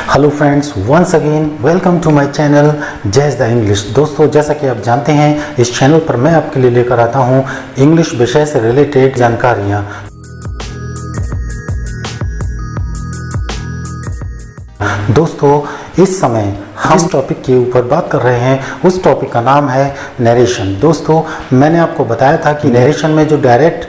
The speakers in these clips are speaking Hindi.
Hello friends, once again welcome to my channel Jazz the English. दोस्तों, जैसा कि आप जानते हैं, इस चैनल पर मैं आपके लिए लेकर आता हूं इंग्लिश विषय से रिलेटेड जानकारियां। दोस्तों, इस समय हम जिस टॉपिक के ऊपर बात कर रहे हैं उस टॉपिक का नाम है नरेशन। दोस्तों, मैंने आपको बताया था कि नरेशन में जो डायरेक्ट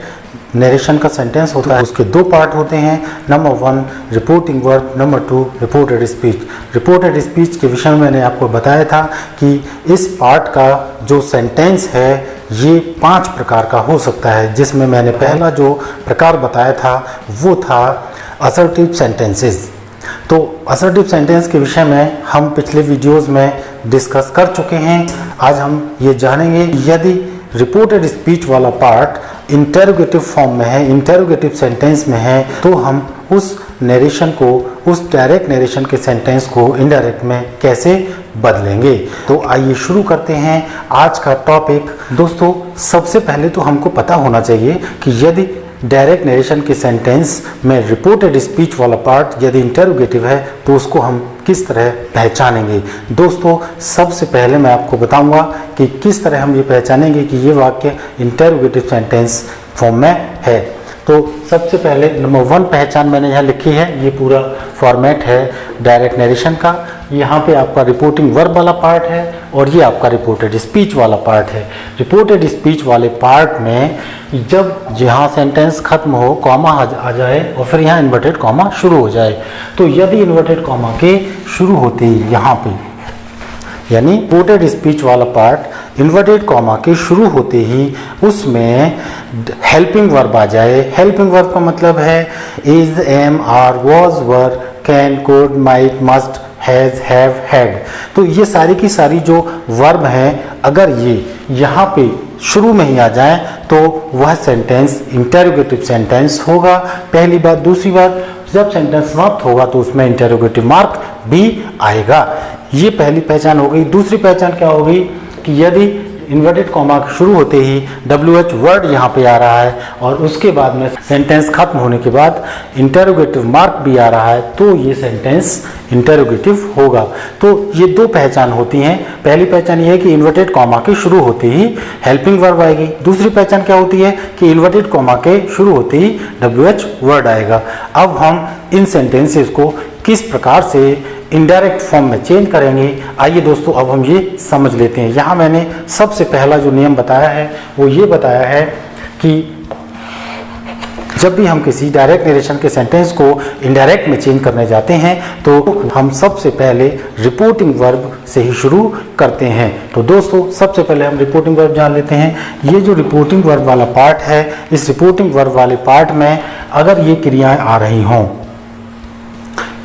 नरेशन का सेंटेंस होता है उसके दो पार्ट होते हैं। Number 1 reporting verb, number 2 reported speech. Reported speech के विषय में मैंने आपको बताया था कि इस पार्ट का जो सेंटेंस है ये 5 प्रकार का हो सकता है, जिसमें मैंने पहला जो प्रकार बताया था वो था असर्टिव सेंटेंसेस। तो असर्टिव सेंटेंस के विषय में हम पिछले वीडियोस में डिस्कस कर चुके हैं। आज हम ये जानेंगे यदि रिपोर्टेड स्पीच वाला पार्ट इंटेरोगेटिव फॉर्म में है, इंटेरोगेटिव सेंटेंस में है, तो हम उस नरेशन को, उस डायरेक्ट नरेशन के सेंटेंस को इनडायरेक्ट में कैसे बदलेंगे। तो आइए शुरू करते हैं आज का टॉपिक। दोस्तों, सबसे पहले तो हमको पता होना चाहिए कि यदि डायरेक्ट नरेशन के सेंटेंस में रिपोर्टेड स्पीच वाला पार्ट यदि इंटेरोगेटिव है तो उसको हम किस तरह पहचानेंगे। दोस्तों, सबसे पहले मैं आपको बताऊंगा कि किस तरह हम ये पहचानेंगे कि ये वाक्य इंटेरोगेटिव सेंटेंस फॉर्म में है। तो सबसे पहले नंबर 1 पहचान मैंने यहाँ लिखी है। ये पूरा फॉर्मेट है डायरेक्ट नरेशन का। यहाँ पे आपका रिपोर्टिंग वर्ब वाला पार्ट है और ये आपका रिपोर्टेड स्पीच वाला पार्ट है। रिपोर्टेड स्पीच वाले पार्ट में जब यहाँ सेंटेंस खत्म हो, कॉमा आ जाए और फिर यहाँ इन्वर्टेड कॉमा शुरू हो जाए, तो यदि इन्वर्टेड कॉमा के शुरू होते ही यहाँ पे यानी रिपोर्टेड स्पीच वाला पार्ट इन्वर्टेड कॉमा के शुरू होते ही उसमें हेल्पिंग वर्ब आ जाए। हेल्पिंग वर्ब का मतलब है is, am, are, was, were, can, could, might, must, has, have, had. तो ये सारी की सारी जो वर्ब हैं, अगर ये यहाँ पे शुरू में ही आ जाए तो वह सेंटेंस इंटेरोगेटिव सेंटेंस होगा। पहली बात। दूसरी बात, जब सेंटेंस समाप्त होगा तो उसमें इंटेरोगेटिव मार्क भी आएगा। ये पहली पहचान हो गई। दूसरी पहचान क्या होगी कि यदि इन्वर्टेड कॉमा शुरू होते ही WH वर्ड यहाँ पे आ रहा है और उसके बाद में सेंटेंस खत्म होने के बाद इंटेरोगेटिव मार्क भी आ रहा है तो ये सेंटेंस इंटेरोगेटिव होगा। तो ये दो पहचान होती हैं। पहली पहचान ये है कि इन्वर्टेड कॉमा के शुरू होते ही हेल्पिंग वर्ब आएगी। दूसरी पहचान क्या होती है कि इन्वर्टेड कॉमा के शुरू होते ही WH वर्ड आएगा। अब हम इन सेंटेंसेस को किस प्रकार से इनडायरेक्ट फॉर्म में चेंज करेंगे, आइए दोस्तों अब हम ये समझ लेते हैं। यहाँ मैंने सबसे पहला जो नियम बताया है वो ये बताया है कि जब भी हम किसी डायरेक्ट नरेशन के सेंटेंस को इनडायरेक्ट में चेंज करने जाते हैं तो हम सबसे पहले रिपोर्टिंग वर्ब से ही शुरू करते हैं। तो दोस्तों, सबसे पहले हम रिपोर्टिंग वर्ब जान लेते हैं। ये जो रिपोर्टिंग वर्ब वाला पार्ट है, इस रिपोर्टिंग वर्ब वाले पार्ट में अगर ये क्रियाएं आ रही हों,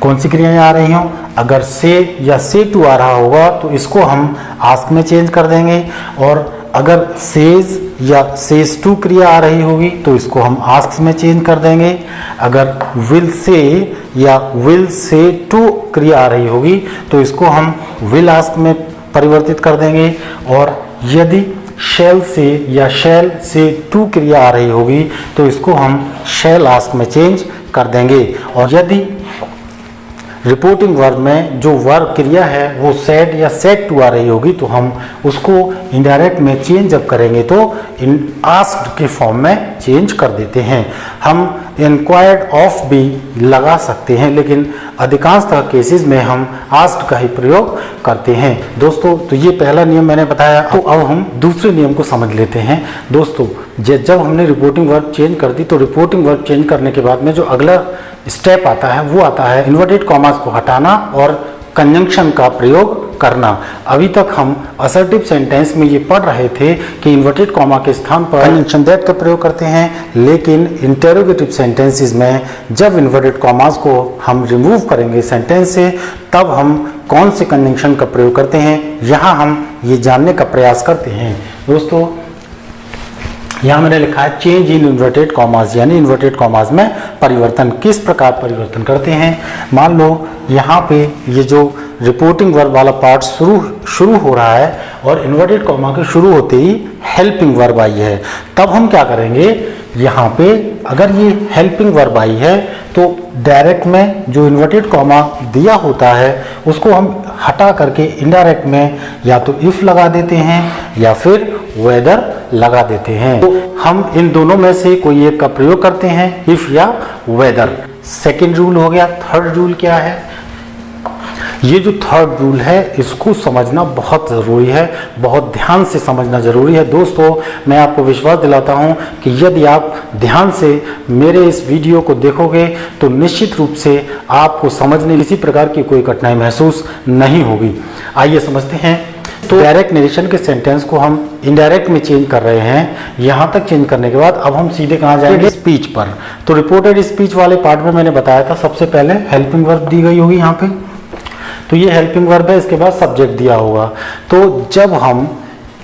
कौन सी क्रियाएं आ रही हों, अगर से या से टू आ रहा होगा तो इसको हम आस्क में चेंज कर देंगे, और अगर सेज या सेज टू क्रिया आ रही होगी तो इसको हम आस्क में चेंज कर देंगे। अगर विल से या विल से टू क्रिया आ रही होगी तो इसको हम विल आस्क में परिवर्तित कर देंगे। और यदि शैल से या शैल से टू क्रिया आ रही होगी तो इसको हम शैल आस्क में चेंज कर देंगे। और यदि रिपोर्टिंग वर्ब में जो वर्ब क्रिया है वो सेड या सेड टू आ रही होगी तो हम उसको इनडायरेक्ट में चेंज जब करेंगे तो इन आस्क्ड के फॉर्म में चेंज कर देते हैं। हम इंक्वायर्ड ऑफ भी लगा सकते हैं, लेकिन अधिकांशतः केसेस में हम आस्क्ड का ही प्रयोग करते हैं। दोस्तों, तो ये पहला नियम मैंने बताया। तो अब हम दूसरे नियम को समझ लेते हैं। दोस्तों, जब हमने रिपोर्टिंग वर्ब चेंज कर दी तो रिपोर्टिंग वर्ब चेंज करने के बाद में जो अगला स्टेप आता है वो आता है इन्वर्टेड कॉमास को हटाना और कंजंक्शन का प्रयोग करना। अभी तक हम असर्टिव सेंटेंस में ये पढ़ रहे थे कि इन्वर्टेड कॉमा के स्थान पर कंजंक्शन दैट का प्रयोग करते हैं, लेकिन इंटेरोगेटिव सेंटेंसेस में जब इन्वर्टेड कॉमास को हम रिमूव करेंगे सेंटेंस से तब हम कौन से कंजंक्शन का प्रयोग करते हैं, यहाँ हम ये जानने का प्रयास करते हैं। दोस्तों, यहाँ मैंने लिखा है चेंज इन इन्वर्टेड कॉमास, यानी इन्वर्टेड कॉमास में परिवर्तन। किस प्रकार परिवर्तन करते हैं? मान लो यहाँ पे ये जो रिपोर्टिंग वर्ब वाला पार्ट शुरू हो रहा है और इन्वर्टेड कॉमा के शुरू होते ही हेल्पिंग वर्ब आई है, तब हम क्या करेंगे यहाँ पे अगर ये हेल्पिंग वर्ब आई है तो डायरेक्ट में जो इन्वर्टेड कॉमा दिया होता है उसको हम हटा करके इनडायरेक्ट में या तो इफ लगा देते हैं या फिर वेदर लगा देते हैं। तो हम इन दोनों में से कोई एक का प्रयोग करते हैं, इफ या वेदर। सेकेंड रूल हो गया। थर्ड रूल क्या है? ये जो थर्ड रूल है इसको समझना बहुत ज़रूरी है, बहुत ध्यान से समझना ज़रूरी है। दोस्तों मैं आपको विश्वास दिलाता हूँ कि यदि आप ध्यान से मेरे इस वीडियो को देखोगे तो निश्चित रूप से आपको समझने किसी प्रकार की कोई कठिनाई महसूस नहीं होगी। आइए समझते हैं। तो डायरेक्ट नरेशन के सेंटेंस को हम इनडायरेक्ट में चेंज कर रहे हैं। यहाँ तक चेंज करने के बाद अब हम सीधे कहाँ जाएंगे? स्पीच पर। तो रिपोर्टेड स्पीच वाले पार्ट में मैंने बताया था सबसे पहले हेल्पिंग वर्ब दी गई होगी यहाँ पे, तो ये हेल्पिंग वर्ब है, इसके बाद सब्जेक्ट दिया होगा। तो जब हम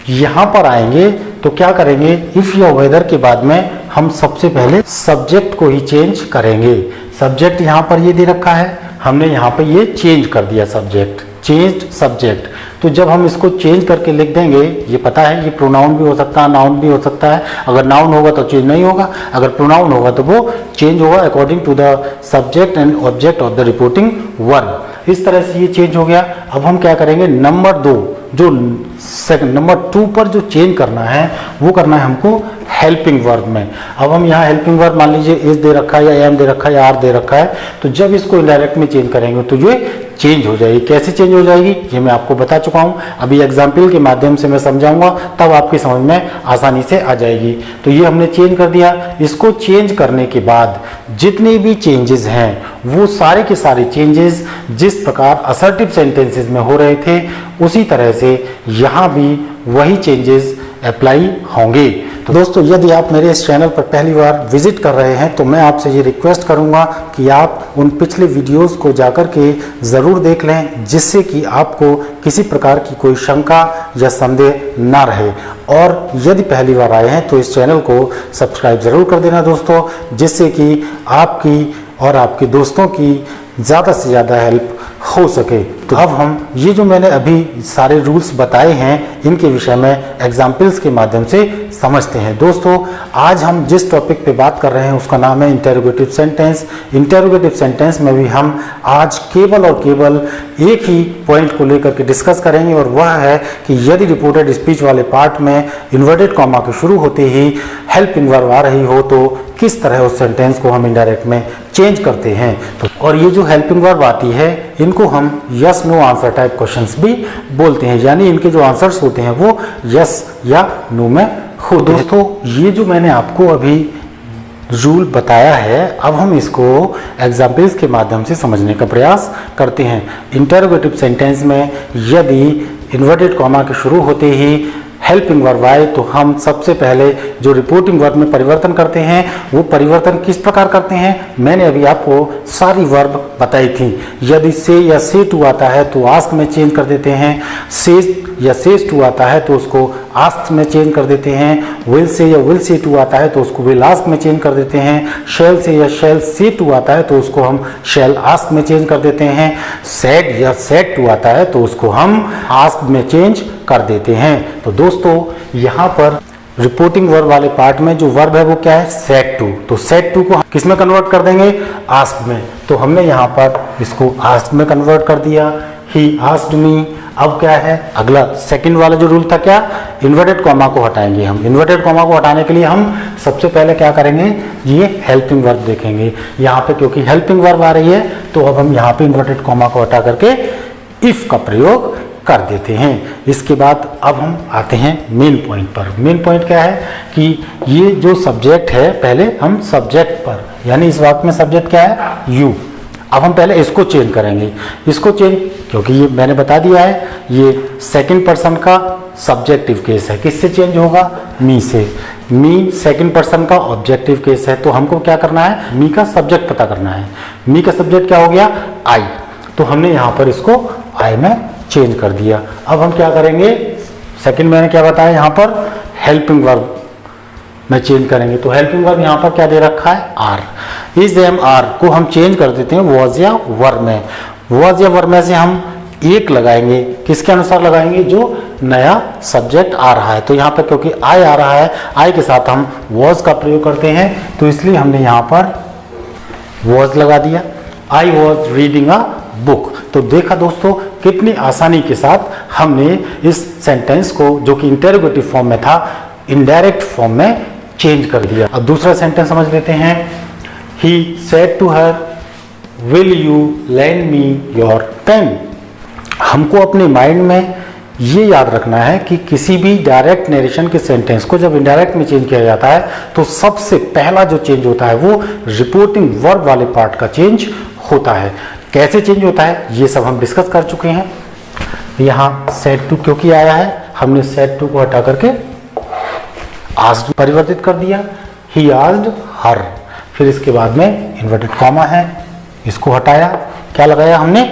यहाँ पर आएंगे तो क्या करेंगे? इफ या वेदर के बाद में हम सबसे पहले सब्जेक्ट को ही चेंज करेंगे। सब्जेक्ट यहाँ पर ये दे रखा है, हमने यहाँ पे ये चेंज कर दिया सब्जेक्ट, चेंज्ड सब्जेक्ट। तो जब हम इसको चेंज करके लिख देंगे, ये पता है ये प्रोनाउन भी हो सकता है, नाउन भी हो सकता है। अगर नाउन होगा तो चेंज नहीं होगा, अगर प्रोनाउन होगा तो वो चेंज होगा according to the subject and object of the reporting verb. इस तरह से ये चेंज हो गया। अब हम क्या करेंगे? नंबर 2 जो नंबर 2 पर जो चेंज करना है वो करना है हमको हेल्पिंग वर्ब में। अब हम यहाँ हेल्पिंग वर्ब मान लीजिए इज दे रखा है या एम दे रखा है या आर दे रखा है, तो जब इसको इनडायरेक्ट में चेंज करेंगे तो ये चेंज हो जाएगी। कैसे चेंज हो जाएगी ये मैं आपको बता चुका हूँ, अभी एग्जाम्पल के माध्यम से मैं समझाऊंगा, तब आपकी समझ में आसानी से आ जाएगी। तो ये हमने चेंज कर दिया। इसको चेंज करने के बाद जितने भी चेंजेस हैं वो सारे के सारे चेंजेस जिस प्रकार असर्टिव सेंटेंसेस में हो रहे थे उसी तरह से यहाँ भी वही चेंजेस अप्लाई होंगे। तो दोस्तों यदि आप मेरे इस चैनल पर पहली बार विजिट कर रहे हैं तो मैं आपसे ये रिक्वेस्ट करूंगा कि आप उन पिछले वीडियोस को जाकर के ज़रूर देख लें, जिससे कि आपको किसी प्रकार की कोई शंका या संदेह ना रहे। और यदि पहली बार आए हैं तो इस चैनल को सब्सक्राइब ज़रूर कर देना दोस्तों, जिससे कि आपकी और आपके दोस्तों की ज़्यादा से ज़्यादा हेल्प हो सके। तो अब हम ये जो मैंने अभी सारे रूल्स बताए हैं इनके विषय में एग्जाम्पल्स के माध्यम से समझते हैं। दोस्तों आज हम जिस टॉपिक पे बात कर रहे हैं उसका नाम है इंटेरोगेटिव सेंटेंस। इंटेरोगेटिव सेंटेंस में भी हम आज केवल और केवल एक ही पॉइंट को लेकर के डिस्कस करेंगे, और वह है कि यदि रिपोर्टेड स्पीच वाले पार्ट में इन्वर्टेड कॉमा के शुरू होते ही हेल्पिंग वर्ब आ रही हो तो किस तरह उस सेंटेंस को हम इनडायरेक्ट में चेंज करते हैं। तो और ये जो हेल्पिंग वर्ब आती है इनको हम yes no answer type questions भी बोलते हैं, यानी इनके जो आंसर्स होते हैं वो यस या नो में होते हैं। दोस्तों ये जो मैंने आपको अभी रूल बताया है, अब हम इसको एग्जाम्पल्स के माध्यम से समझने का प्रयास करते हैं। इंटरोगेटिव सेंटेंस में यदि इन्वर्टेड कॉमा के शुरू होते ही हेल्पिंग वर्ब आए तो हम सबसे पहले जो रिपोर्टिंग वर्ब में परिवर्तन करते हैं वो परिवर्तन किस प्रकार करते हैं मैंने अभी आपको सारी वर्ब बताई थी। यदि से या से टू आता है तो आस्क में चेंज कर देते हैं, से या सेज टू आता है तो उसको आस्क में चेंज कर देते हैं, विल से या विल से टू आता है तो उसको विल आस्क में चेंज कर देते हैं, शैल से या शैल से टू आता है तो उसको हम शैल आस्क में चेंज कर देते हैं, सैड या सैड टू आता है तो उसको हम आस्क में चेंज कर देते हैं। तो दोस्तों यहाँ पर रिपोर्टिंग वर्ब वाले पार्ट में जो वर्ब है वो क्या है? Said to. तो सेड टू को किस में कन्वर्ट कर देंगे? आस्क में। तो हमने यहाँ पर इसको आस्क में कन्वर्ट कर दिया, ही आस्क्ड मी। अब क्या है अगला सेकंड वाला जो रूल था, क्या? इन्वर्टेड कॉमा को हटाएंगे हम। इन्वर्टेड कॉमा को हटाने के लिए हम सबसे पहले क्या करेंगे? ये हेल्पिंग वर्ब देखेंगे यहाँ पे, क्योंकि हेल्पिंग वर्ब आ रही है तो अब हम यहाँ पे इन्वर्टेड कॉमा को हटा करके इफ का प्रयोग कर देते हैं। इसके बाद अब हम आते हैं मेन पॉइंट पर। मेन पॉइंट क्या है कि ये जो सब्जेक्ट है, पहले हम सब्जेक्ट पर, यानी इस वाक्य में सब्जेक्ट क्या है? यू। अब हम पहले इसको चेंज करेंगे। इसको चेंज क्योंकि ये मैंने बता दिया है ये सेकंड पर्सन का सब्जेक्टिव केस है। किससे चेंज होगा? मी से। मी सेकंड पर्सन का ऑब्जेक्टिव केस है, तो हमको क्या करना है? मी का सब्जेक्ट पता करना है। मी का सब्जेक्ट क्या हो गया? आई। तो हमने यहाँ पर इसको आई में चेंज कर दिया। अब हम क्या करेंगे? सेकंड मैंने क्या बताया यहाँ पर? हेल्पिंग वर्ब में चेंज करेंगे। तो हेल्पिंग वर्ब यहाँ पर क्या दे रखा है? आर। इस एम आर को हम चेंज कर देते हैं वॉज या वर में। वॉज या वर में से हम एक लगाएंगे, किसके अनुसार लगाएंगे, जो नया सब्जेक्ट आ रहा है। तो यहाँ पर क्योंकि आई आ रहा है, आई के साथ हम वॉज का प्रयोग करते हैं, तो इसलिए हमने यहाँ पर वॉज लगा दिया। I was reading a book. तो देखा दोस्तों कितनी आसानी के साथ हमने इस सेंटेंस को, जो कि इंटेरोगेटिव फॉर्म में था, इनडायरेक्ट फॉर्म में चेंज कर दिया। अब दूसरा सेंटेंस समझ लेते हैं। He said to her, will you lend me your pen. हमको अपने माइंड में ये याद रखना है कि किसी भी डायरेक्ट नरेशन के सेंटेंस को जब इनडायरेक्ट में चेंज किया जाता है तो सबसे पहला जो चेंज होता है वो रिपोर्टिंग वर्ब वाले पार्ट का चेंज होता है। कैसे चेंज होता है ये सब हम डिस्कस कर चुके हैं। यहाँ सेड टू क्योंकि आया है, हमने सेड टू को हटा करके आस्क्ड परिवर्तित कर दिया। ही आस्क्ड हर, फिर इसके बाद में इन्वर्टेड कॉमा है, इसको हटाया, क्या लगाया हमने,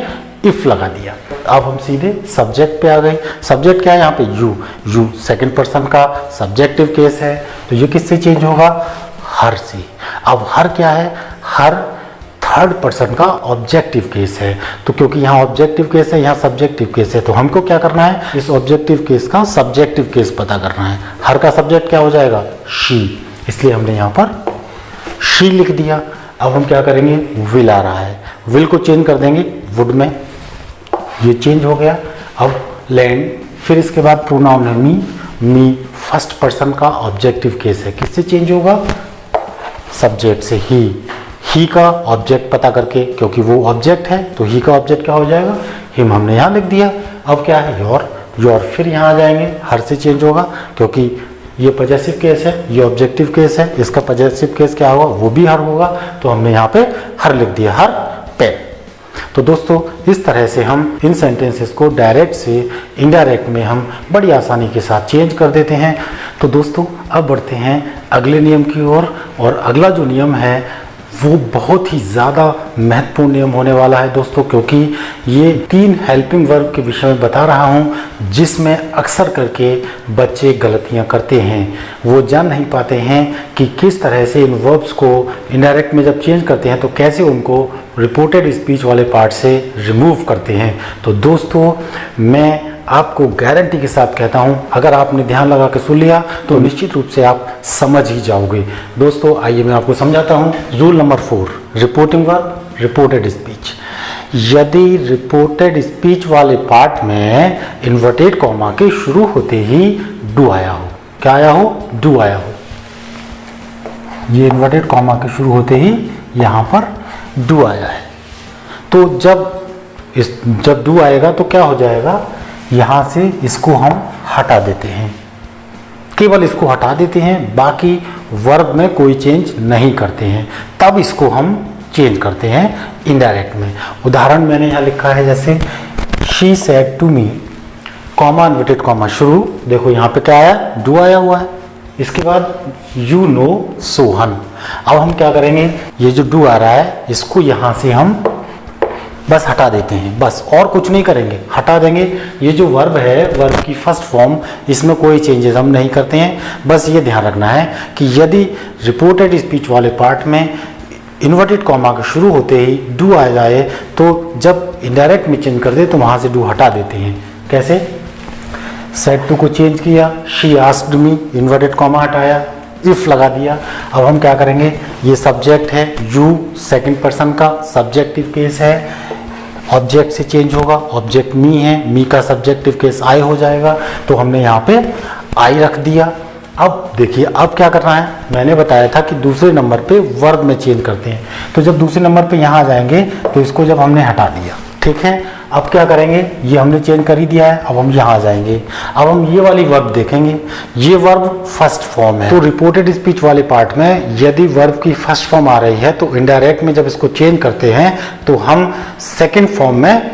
इफ लगा दिया। अब हम सीधे सब्जेक्ट पे आ गए। सब्जेक्ट क्या है यहाँ पे, यू। यू सेकंड पर्सन का सब्जेक्टिव केस है, तो ये किससे चेंज होगा, हर से। अब हर क्या है, हर थर्ड पर्सन का ऑब्जेक्टिव केस है। तो क्योंकि यहाँ ऑब्जेक्टिव केस है, यहाँ सब्जेक्टिव केस है, तो हमको क्या करना है, इस ऑब्जेक्टिव केस का सब्जेक्टिव केस पता करना है। हर का सब्जेक्ट क्या हो जाएगा, शी, इसलिए हमने यहाँ पर शी लिख दिया। अब हम क्या करेंगे, विल आ रहा है, विल को चेंज कर देंगे वुड में, ये चेंज हो गया। अब लैंड, फिर इसके बाद प्रोनाउन है मी। मी फर्स्ट पर्सन का ऑब्जेक्टिव केस है, किससे चेंज होगा, सब्जेक्ट से। ही का ऑब्जेक्ट पता करके, क्योंकि वो ऑब्जेक्ट है तो ही का ऑब्जेक्ट क्या हो जाएगा, हिम, हमने यहाँ लिख दिया। अब क्या है, योर। योर फिर यहाँ आ जाएंगे, हर से चेंज होगा, क्योंकि ये पॉजेसिव केस है, ये ऑब्जेक्टिव केस है, इसका पॉजेसिव केस क्या होगा, वो भी हर होगा, तो हमने यहाँ पे हर लिख दिया, हर पेन। तो दोस्तों इस तरह से हम इन सेंटेंसेस को डायरेक्ट से इनडायरेक्ट में हम बड़ी आसानी के साथ चेंज कर देते हैं। तो दोस्तों अब बढ़ते हैं अगले नियम की ओर, और अगला जो नियम है वो बहुत ही ज़्यादा महत्वपूर्ण नियम होने वाला है दोस्तों, क्योंकि ये 3 हेल्पिंग वर्ब के विषय में बता रहा हूँ जिसमें अक्सर करके बच्चे गलतियाँ करते हैं। वो जान नहीं पाते हैं कि किस तरह से इन वर्ब्स को इनडायरेक्ट में जब चेंज करते हैं तो कैसे उनको रिपोर्टेड स्पीच वाले पार्ट से रिमूव करते हैं। तो दोस्तों मैं आपको गारंटी के साथ कहता हूं, अगर आपने ध्यान लगा के सुन लिया तो निश्चित रूप से आप समझ ही जाओगे। दोस्तों आइए मैं आपको समझाता हूं। Rule number 4, reporting verb, reported speech. यदि रिपोर्टेड स्पीच वाले पार्ट में इन्वर्टेड कॉमा के शुरू होते ही डू आया हो, क्या आया हो, डू आया हो, ये इन्वर्टेड कॉमा के शुरू होते ही यहाँ पर डू आया है, तो जब डू आएगा तो क्या हो जाएगा, यहाँ से इसको हम हटा देते हैं, केवल इसको हटा देते हैं, बाकी वर्ब में कोई चेंज नहीं करते हैं, तब इसको हम चेंज करते हैं इनडायरेक्ट में। उदाहरण मैंने यहाँ लिखा है, जैसे she said to me, comma inverted comma शुरू, देखो यहाँ पे क्या आया, डू आया हुआ है, इसके बाद यू नो सोहन। अब हम क्या करेंगे, ये जो डू आ रहा है इसको यहाँ से हम बस हटा देते हैं, बस और कुछ नहीं करेंगे, हटा देंगे। ये जो वर्ब है, वर्ब की फर्स्ट फॉर्म, इसमें कोई चेंजेस हम नहीं करते हैं। बस ये ध्यान रखना है कि यदि रिपोर्टेड स्पीच वाले पार्ट में इन्वर्टेड कॉमा के शुरू होते ही डू आ जाए तो जब इनडायरेक्ट में चेंज कर दे तो वहाँ से डू हटा देते हैं। कैसे, सेड टू को चेंज किया, she asked me, inverted comma हटाया, इफ लगा दिया। अब हम क्या करेंगे, ये सब्जेक्ट है, यू सेकंड पर्सन का सब्जेक्टिव केस है, ऑब्जेक्ट से चेंज होगा, ऑब्जेक्ट मी है, मी का सब्जेक्टिव केस आई हो जाएगा, तो हमने यहाँ पे आई रख दिया। अब देखिए अब क्या करना है, मैंने बताया था कि दूसरे नंबर पे वर्ब में चेंज करते हैं, तो जब दूसरे नंबर पे यहाँ आ जाएंगे तो इसको जब हमने हटा दिया, ठीक है, अब क्या करेंगे, ये हमने चेंज कर ही दिया है, अब हम यहाँ आ जाएंगे, अब हम ये वाली वर्ब देखेंगे, ये वर्ब फर्स्ट फॉर्म है। तो रिपोर्टेड स्पीच वाले पार्ट में यदि वर्ब की फर्स्ट फॉर्म आ रही है तो इनडायरेक्ट में जब इसको चेंज करते हैं तो हम सेकेंड फॉर्म में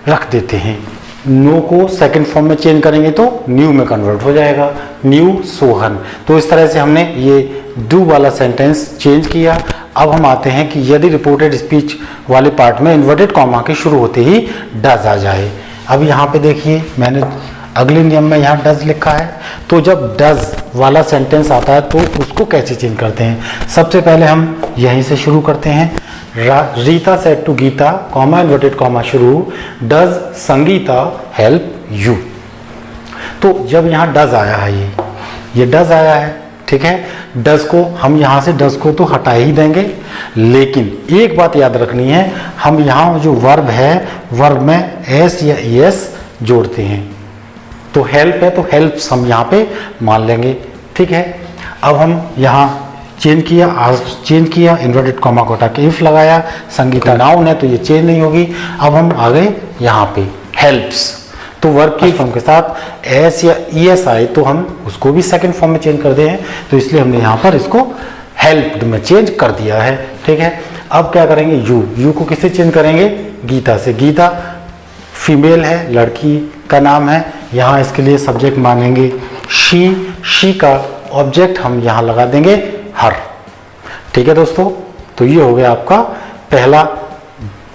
रख देते हैं। नो को सेकंड फॉर्म में चेंज करेंगे तो न्यू में कन्वर्ट हो जाएगा, न्यू सोहन। तो इस तरह से हमने ये डू वाला सेंटेंस चेंज किया। अब हम आते हैं कि यदि रिपोर्टेड स्पीच वाले पार्ट में इन्वर्टेड कॉमा के शुरू होते ही डज आ जाए। अब यहाँ पे देखिए मैंने अगले नियम में यहाँ डज लिखा है, तो जब डज वाला सेंटेंस आता है तो उसको कैसे चेंज करते हैं। सबसे पहले हम यहीं से शुरू करते हैं, Rita said to Gita, comma inverted comma शुरू, डज संगीता हेल्प यू। तो जब यहाँ डज आया है, ये डज आया है, ठीक है। डज को हम यहाँ से डज को तो हटा ही देंगे, लेकिन एक बात याद रखनी है, हम यहाँ जो वर्ब है, वर्ब में एस या एस जोड़ते हैं। तो हेल्प है तो हेल्प्स हम यहाँ पे मान लेंगे, ठीक है। अब हम यहाँ चेंज किया, इन्वर्टेड कॉमा को हटा के इफ लगाया, संगीता नाउन है तो ये चेंज नहीं होगी। अब हम आ गए यहाँ पे हेल्प्स, तो वर्ब की फॉर्म के साथ एस या ईएस आए तो हम उसको भी सेकंड फॉर्म में चेंज कर दे हैं, तो इसलिए हमने यहाँ पर इसको हेल्प्ड में चेंज कर दिया है, ठीक है। अब क्या करेंगे, यू को किससे चेंज करेंगे, गीता से। गीता फीमेल है, लड़की का नाम है, यहाँ इसके लिए सब्जेक्ट मानेंगे शी का ऑब्जेक्ट हम यहाँ लगा देंगे हर, ठीक है दोस्तों। तो ये हो गया आपका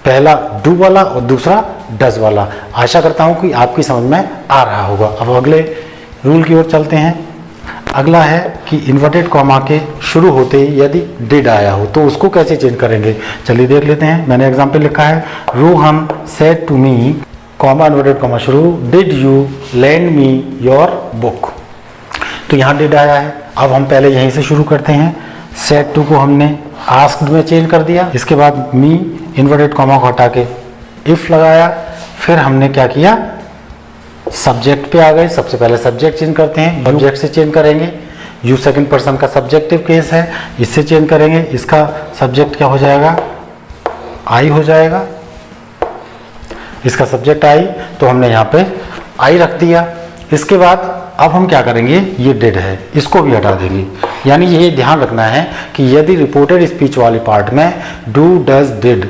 पहला डू वाला और दूसरा डज वाला। आशा करता हूँ कि आपकी समझ में आ रहा होगा। अब अगले रूल की ओर चलते हैं। अगला है कि इन्वर्टेड कॉमा के शुरू होते ही यदि डिड आया हो तो उसको कैसे चेंज करेंगे, चलिए देख लेते हैं। मैंने एग्जाम्पल लिखा है, Rohan said to me, comma inverted comma शुरू, did you lend me your book. तो यहाँ डिड आया है। अब हम पहले यहीं से शुरू करते हैं। सेड टू को हमने आस्क्ड में चेंज कर दिया, इसके बाद मी इन्वर्टेड कॉमा को हटा के इफ लगाया, फिर हमने क्या किया, सब्जेक्ट पे आ गए। सबसे पहले सब्जेक्ट चेंज करते हैं, ऑब्जेक्ट से चेंज करेंगे। यू सेकंड पर्सन का सब्जेक्टिव केस है, इससे चेंज करेंगे। इसका सब्जेक्ट क्या हो जाएगा, आई हो जाएगा। इसका सब्जेक्ट आई, तो हमने यहाँ पे आई रख दिया। इसके बाद अब हम क्या करेंगे, ये डिड है, इसको भी हटा देंगे। यानी ये ध्यान रखना है कि यदि रिपोर्टेड स्पीच वाले पार्ट में डू डज डिड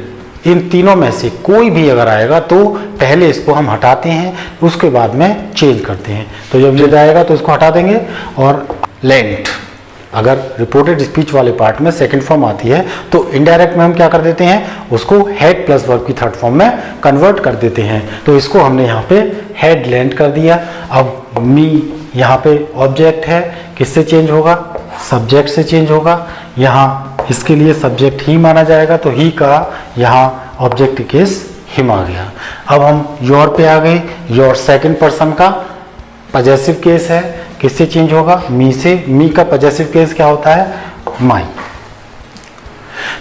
इन तीनों में से कोई भी अगर आएगा तो पहले इसको हम हटाते हैं, उसके बाद में चेंज करते हैं। तो जब डिड आएगा तो इसको हटा देंगे। और लेंट अगर रिपोर्टेड स्पीच वाले पार्ट में सेकंड फॉर्म आती है तो इनडायरेक्ट में हम क्या कर देते हैं, उसको हेड प्लस वर्ब की थर्ड फॉर्म में कन्वर्ट कर देते हैं। तो इसको हमने यहाँ पे हेड लेंट कर दिया। अब मी यहाँ पे ऑब्जेक्ट है, किससे चेंज होगा, सब्जेक्ट से चेंज होगा। यहाँ इसके लिए सब्जेक्ट ही माना जाएगा, तो ही का यहाँ ऑब्जेक्ट केस हिम आ गया। अब हम योर पे आ गए। योर सेकंड पर्सन का पजेसिव केस है, किससे चेंज होगा, मी से। मी का पजेसिव केस क्या होता है, माई।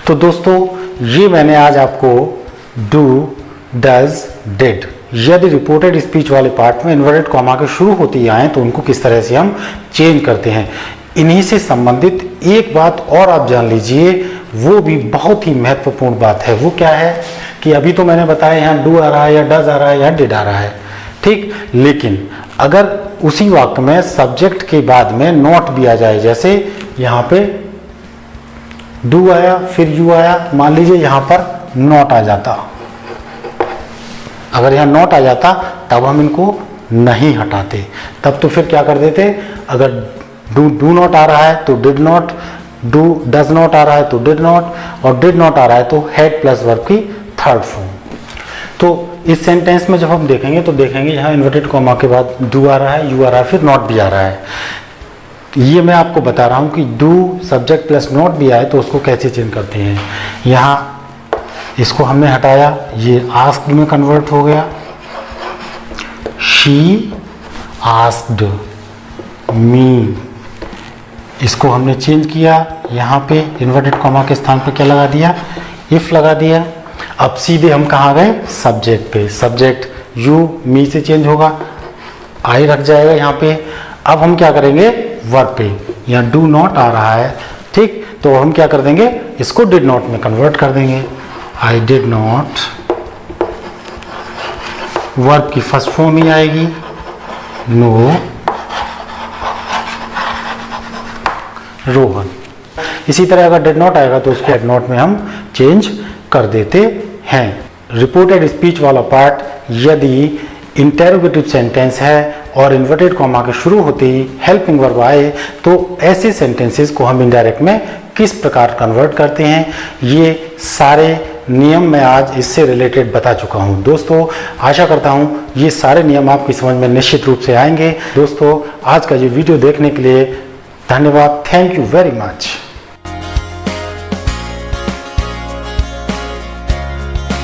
तो दोस्तों ये मैंने आज आपको डू डज डिड यदि रिपोर्टेड स्पीच वाले पार्ट में इन्वर्टेड कॉमा के शुरू होते ही आए तो उनको किस तरह से हम चेंज करते हैं। इन्हीं से संबंधित एक बात और आप जान लीजिए, वो भी बहुत ही महत्वपूर्ण बात है। वो क्या है कि अभी तो मैंने बताया यहाँ डू आ रहा है या डज आ रहा है या डिड आ रहा है, ठीक। लेकिन अगर उसी वाक्य में सब्जेक्ट के बाद में नॉट भी आ जाए, जैसे यहाँ पे डू आया फिर यू आया, मान लीजिए यहाँ पर नॉट आ जाता, अगर यहाँ नॉट आ जाता तब हम इनको नहीं हटाते। तब तो फिर क्या कर देते, अगर डू नॉट आ रहा है तो did not, do does not आ रहा है तो डिड नॉट, और डिड नॉट आ रहा है तो हेड प्लस वर्ब की थर्ड फॉर्म। तो इस सेंटेंस में जब हम देखेंगे तो देखेंगे यहाँ इन्वर्टेड कॉमा के बाद डू आ रहा है, यू आ रहा है, फिर नॉट भी आ रहा है। ये मैं आपको बता रहा हूँ कि डू सब्जेक्ट प्लस नॉट भी आए तो उसको कैसे चेंज करते हैं। यहाँ इसको हमने हटाया, ये आस्क्ड में कन्वर्ट हो गया, शी आस्क्ड मी। इसको हमने चेंज किया, यहाँ पे इन्वर्टेड कॉमा के स्थान पे क्या लगा दिया, इफ लगा दिया। अब सीधे हम कहाँ गए, सब्जेक्ट पे। सब्जेक्ट यू मी से चेंज होगा, आई रख जाएगा यहाँ पे। अब हम क्या करेंगे, वर्ब पे, यहाँ डू नॉट आ रहा है, ठीक। तो हम क्या कर देंगे, इसको डिड नॉट में कन्वर्ट कर देंगे। आई डिड नॉट, वर्ब की फर्स्ट फॉर्म ही आएगी नो रोहन। इसी तरह अगर डिड नॉट आएगा तो उसको डिड नॉट में हम चेंज कर देते हैं। रिपोर्टेड स्पीच वाला पार्ट यदि इंटेरोगेटिव सेंटेंस है और इन्वर्टेड कॉमा के शुरू होते ही हेल्पिंग वर्ब आए तो ऐसे सेंटेंसेस को हम इनडायरेक्ट में किस प्रकार कन्वर्ट करते हैं, ये सारे नियम मैं आज इससे रिलेटेड बता चुका हूं। दोस्तों आशा करता हूं ये सारे नियम आपकी समझ में निश्चित रूप से आएंगे। दोस्तों आज का ये वीडियो देखने के लिए धन्यवाद। Thank you very much.